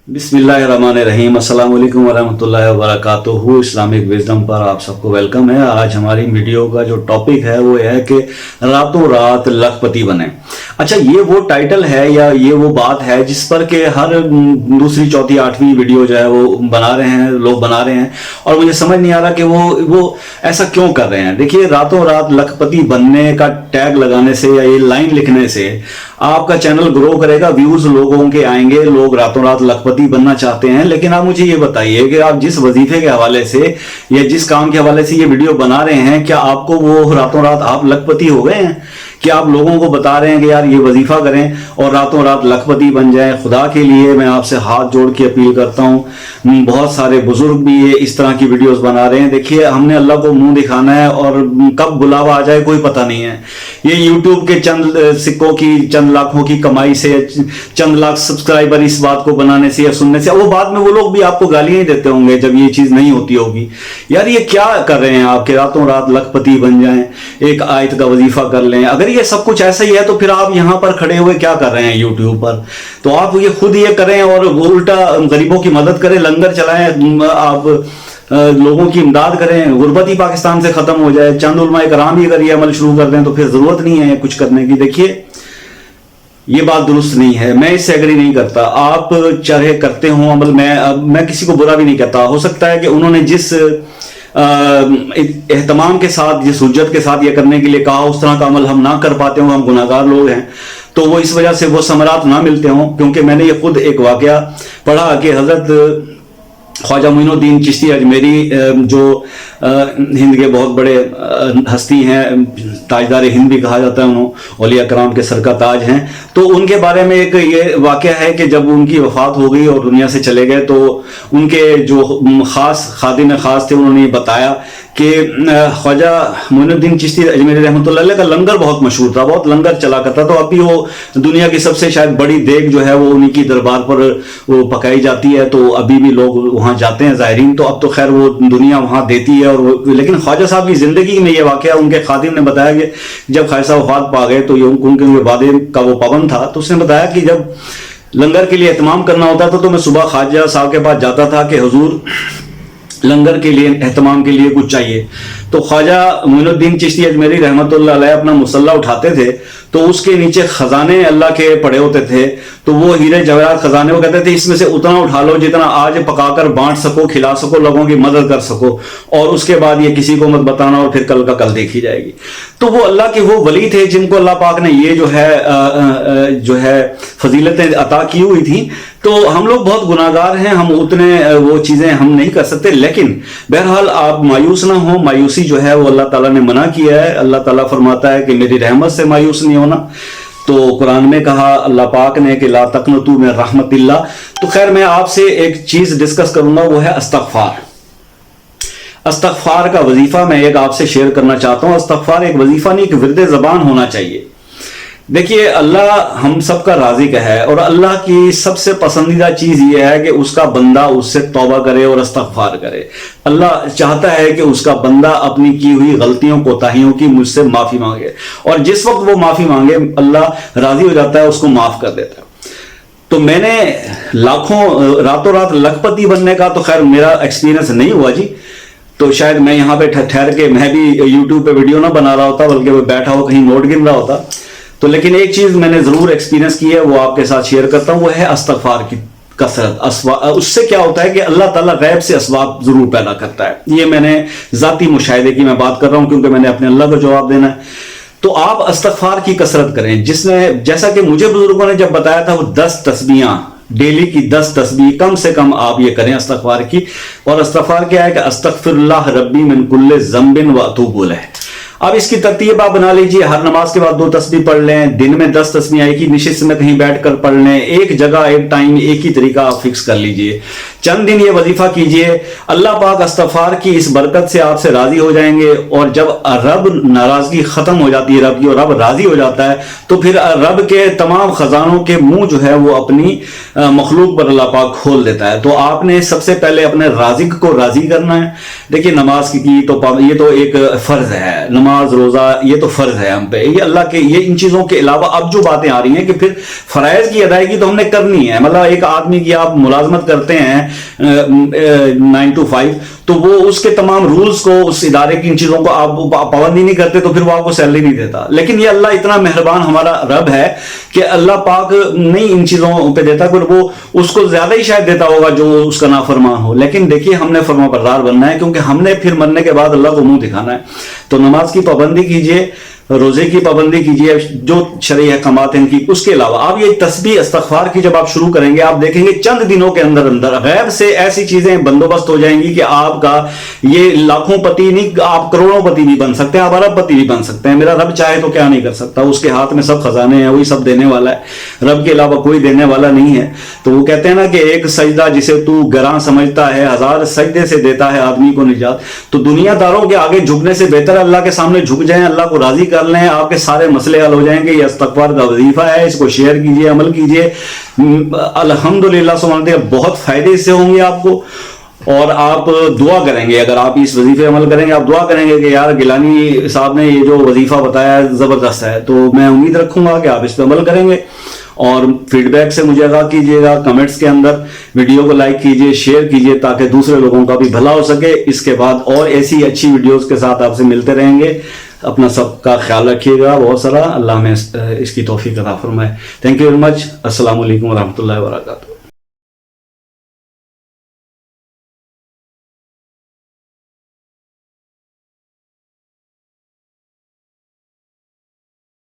बिस्मिल्लाहिर्रहमानिर्रहीम। अस्सलाम वालेकुम वरहमतुल्लाहि वबरकातुहू। इस्लामिक विजडम पर आप सबको वेलकम है। आज हमारी वीडियो का जो टॉपिक है वो है कि रातों रात लखपति बने। अच्छा, ये वो टाइटल है या ये वो बात है जिस पर के हर दूसरी चौथी आठवीं वीडियो जो है वो बना रहे हैं, लोग बना रहे हैं, और मुझे समझ नहीं आ रहा कि वो ऐसा क्यों कर रहे हैं। देखिए, रातों रात लखपति बनने का टैग लगाने से या ये लाइन लिखने से आपका चैनल ग्रो करेगा, व्यूज लोगों के आएंगे, लोग रातों रात लखपति बनना चाहते हैं। लेकिन आप मुझे ये बताइए कि आप जिस वजीफे के हवाले से या जिस काम के हवाले से ये वीडियो बना रहे हैं, क्या आपको वो रातों रात आप लखपति हो गए हैं? कि आप लोगों को बता रहे हैं कि यार ये वजीफा करें और रातों रात लखपति बन जाएं? खुदा के लिए मैं आपसे हाथ जोड़ के अपील करता हूं। बहुत सारे बुजुर्ग भी ये इस तरह की वीडियोस बना रहे हैं। देखिए, हमने अल्लाह को मुंह दिखाना है और कब बुलावा आ जाए कोई पता नहीं है। ये यूट्यूब के चंद सिक्कों की, चंद लाखों की कमाई से, चंद लाख सब्सक्राइबर इस बात को बनाने से या सुनने से, वो बाद में वो लोग भी आपको गालियां ही देते होंगे जब ये चीज नहीं होती होगी। यार ये क्या कर रहे हैं आप कि रातों रात लखपति बन जाएं, एक आयत का वजीफा कर लें? अगर ये सब कुछ ऐसा ही है तो फिर आप यहां पर खड़े हुए क्या कर रहे हैं यूट्यूब पर? तो आप ये खुद ये करें और उल्टा गरीबों की मदद करें, लंगर चलाएं, आप लोगों की इमदाद करें, गुर्बत ही पाकिस्तान से खत्म हो जाए। चंद उलमा इकराम ही अगर ये अमल शुरू कर दें तो फिर जरूरत नहीं है कुछ करने की। देखिए, ये बात दुरुस्त नहीं है, मैं इससे एग्री नहीं करता। आप चाहे करते हो अमल, मैं किसी को बुरा भी नहीं कहता। हो सकता है कि उन्होंने जिस एहतमाम के साथ, जिस हुज्जत के साथ ये करने के लिए कहा, उस तरह का अमल हम ना कर पाते हो, हम गुनाहगार लोग हैं, तो वो इस वजह से वो समरात ना मिलते हों। क्योंकि मैंने ये खुद एक वाकया पढ़ा कि हजरत ख्वाजा मोइनुद्दीन चिश्ती अजमेरी, जो हिंद के बहुत बड़े हस्ती हैं, ताजदार हिंद भी कहा जाता है, उन्होंने औलिया कराम के सर का ताज हैं, तो उनके बारे में एक ये वाकया है कि जब उनकी वफात हो गई और दुनिया से चले गए, तो उनके जो खास खादिम खास थे, उन्होंने बताया कि ख्वाजा मोइनुद्दीन चिश्ती अजमेरी रहमतुल्लाह अलैह का लंगर बहुत मशहूर था, बहुत लंगर चला करता। तो अभी वो दुनिया की सबसे शायद बड़ी देग जो है वो उन्हीं की दरबार पर वो पकाई जाती है, तो अभी भी लोग वहाँ जाते हैं ज़ायरीन। तो अब तो खैर वो दुनिया वहाँ देती है। और लेकिन ख्वाजा साहब की जिंदगी में ये वाकया, उनके खादिम ने बताया कि जब ख्वाजा साहब वफात पा गए तो ये उनके वादे का वो पाबंद था। तो उसने बताया कि जब लंगर के लिए एहतमाम करना होता था तो मैं सुबह ख्वाजा साहब के पास जाता था कि हुजूर लंगर के लिए, एहतमाम के लिए कुछ चाहिए। तो ख्वाजा मोइनुद्दीन चिश्ती अजमेरी रहमतुल्लाह अलैह अपना मुसल्ला उठाते थे तो उसके नीचे खजाने अल्लाह के पड़े होते थे। तो वो हीरे जवाहरात खजाने, वो कहते थे इसमें से उतना उठा लो जितना आज पकाकर बांट सको, खिला सको, लोगों की मदद कर सको, और उसके बाद ये किसी को मत बताना और फिर कल का कल देखी जाएगी। तो वो अल्लाह के वो वली थे जिनको अल्लाह पाक ने ये जो है फजीलतें अता की हुई थी। तो हम लोग बहुत गुनाहगार हैं, हम उतने वो चीजें हम नहीं कर सकते। लेकिन बहरहाल आप मायूस ना हो, मायूसी जो है वो अल्लाह ताला ने मना किया है। अल्लाह ताला फरमाता है कि मेरी रहमत से मायूस नहीं होना। तो कुरान में कहा अल्लाह पाक ने कि ला तक़नतू मिन रहमतिल्लाह। तो खैर, मैं आपसे एक चीज डिस्कस करूंगा, वो है इस्तग़फ़ार। इस्तग़फ़ार का वजीफा मैं एक आपसे शेयर करना चाहता हूं। इस्तग़फ़ार एक वजीफा नहीं, एक विर्द ज़बान होना चाहिए। देखिए, अल्लाह हम सब का राज़िक है और अल्लाह की सबसे पसंदीदा चीज़ ये है कि उसका बंदा उससे तौबा करे और इस्तग़फ़ार करे। अल्लाह चाहता है कि उसका बंदा अपनी की हुई गलतियों कोताहियों की मुझसे माफ़ी मांगे, और जिस वक्त वो माफ़ी मांगे अल्लाह राज़ी हो जाता है, उसको माफ़ कर देता है। तो मैंने रातों रात लखपति बनने का तो खैर मेरा एक्सपीरियंस नहीं हुआ जी। तो शायद मैं यहाँ पे ठहर के मैं भी यूट्यूब पे वीडियो ना बना रहा होता, बल्कि मैं बैठा हो कहीं नोट गिन रहा होता। तो लेकिन एक चीज मैंने जरूर एक्सपीरियंस की है, वो आपके साथ शेयर करता हूं, वो है इस्तग़फ़ार की कसरत। उससे क्या होता है कि अल्लाह ताला गैब से असबाब जरूर पैदा करता है। ये मैंने जाती मुशाहिदे की मैं बात कर रहा हूं, क्योंकि मैंने अपने अल्लाह को जवाब देना है। तो आप इस्तग़फ़ार की कसरत करें, जिसमें जैसा कि मुझे बुजुर्गों ने जब बताया था, वो 10 तस्बीहां, डेली की 10 तस्बीह कम से कम आप ये करें इस्तग़फ़ार की। और इस्तग़फ़ार क्या है कि अस्तग़फ़िरुल्लाह रब्बी मिन कुल्लि ज़ंबिन व अतूबु इलैह। अब इसकी तरतीब आप बना लीजिए, हर नमाज के बाद 2 तस्बीह पढ़ लें, दिन में 10 तस्बीह एक ही निशिस्त में कहीं बैठकर पढ़ लें, एक जगह एक टाइम एक ही तरीका आप फिक्स कर लीजिए। चंद दिन ये वजीफा कीजिए, अल्लाह पाक इस्तग़फ़ार की इस बरकत से आपसे राजी हो जाएंगे। और जब रब नाराजगी खत्म हो जाती है रब की, और रब राजी हो जाता है, तो फिर रब के तमाम खजानों के मुंह जो है वो अपनी मखलूक पर अल्लाह पाक खोल देता है। तो आपने सबसे पहले अपने राज़िक को राजी करना है। देखिए, नमाज की तो ये तो एक फर्ज है, نماز روزہ یہ تو فرض ہے ہم پہ، یہ اللہ کے، یہ ان چیزوں کے علاوہ اب جو باتیں آ رہی ہیں کہ پھر فرائض کی ادائیگی تو ہم نے کرنی ہے. مطلب ایک آدمی کی آپ ملازمت کرتے ہیں 9 to 5، تو وہ اس کے تمام رولز کو، اس ادارے کی ان چیزوں کو آپ پابندی نہیں کرتے تو پھر وہ آپ کو سیلری نہیں دیتا. لیکن یہ اللہ اتنا مہربان ہمارا رب ہے کہ اللہ پاک نہیں ان چیزوں پہ دیتا، پھر وہ اس کو زیادہ ہی شاید دیتا ہوگا جو اس کا نافرمان ہو. لیکن دیکھیے ہم نے فرما بردار بننا ہے، کیونکہ ہم نے پھر مرنے کے بعد اللہ کو منہ دکھانا ہے. تو نماز کی پابندی کیجیے، روزے کی پابندی کیجیے، جو شرعی احکامات ہیں ان کی. اس کے علاوہ آپ یہ تسبیح استغفار کی جب آپ شروع کریں گے، آپ دیکھیں گے چند دنوں کے اندر غیب سے ایسی چیزیں بندوبست ہو جائیں گی کہ آپ کا یہ لاکھوں پتی نہیں، آپ کروڑوں پتی بھی بن سکتے ہیں، آپ ارب پتی بھی بن سکتے ہیں. میرا رب چاہے تو کیا نہیں کر سکتا، اس کے ہاتھ میں سب خزانے ہیں، وہی سب دینے والا ہے، رب کے علاوہ کوئی دینے والا نہیں ہے. تو وہ کہتے ہیں نا کہ ایک سجدہ جسے تو گراں سمجھتا ہے 1000 سجدے سے دیتا ہے آدمی کو نجات. تو دنیا داروں کے آگے جھکنے سے بہتر ہے اللہ کے سامنے جھک جائیں، اللہ کو راضی کر لیں، آپ کے سارے مسئلے حل ہو جائیں گے. یہ استغفار کا وظیفہ ہے، اس کو شیئر کیجئے، عمل کیجئے. الحمدللہ سبحان اللہ، بہت فائدے اس سے ہوں گے آپ کو. اور آپ دعا کریں گے، اگر آپ اس وظیفے عمل کریں گے، آپ دعا کریں گے کہ یار گیلانی صاحب نے یہ جو وظیفہ بتایا ہے زبردست ہے. تو میں امید رکھوں گا کہ آپ اس پہ عمل کریں گے. اور فیڈ بیک سے مجھے آگاہ کیجیے گا کمنٹس کے اندر. ویڈیو کو لائک کیجیے، شیئر کیجیے تاکہ دوسرے لوگوں کا بھی بھلا ہو سکے. اس کے بعد اور ایسی اچھی ویڈیوز کے ساتھ آپ سے ملتے رہیں گے. اپنا سب کا خیال رکھیے گا بہت سارا. اللہ ہمیں اس کی توفیق عطا فرمائے. Thank you very much. السلام علیکم ورحمۃ اللہ وبرکاتہ.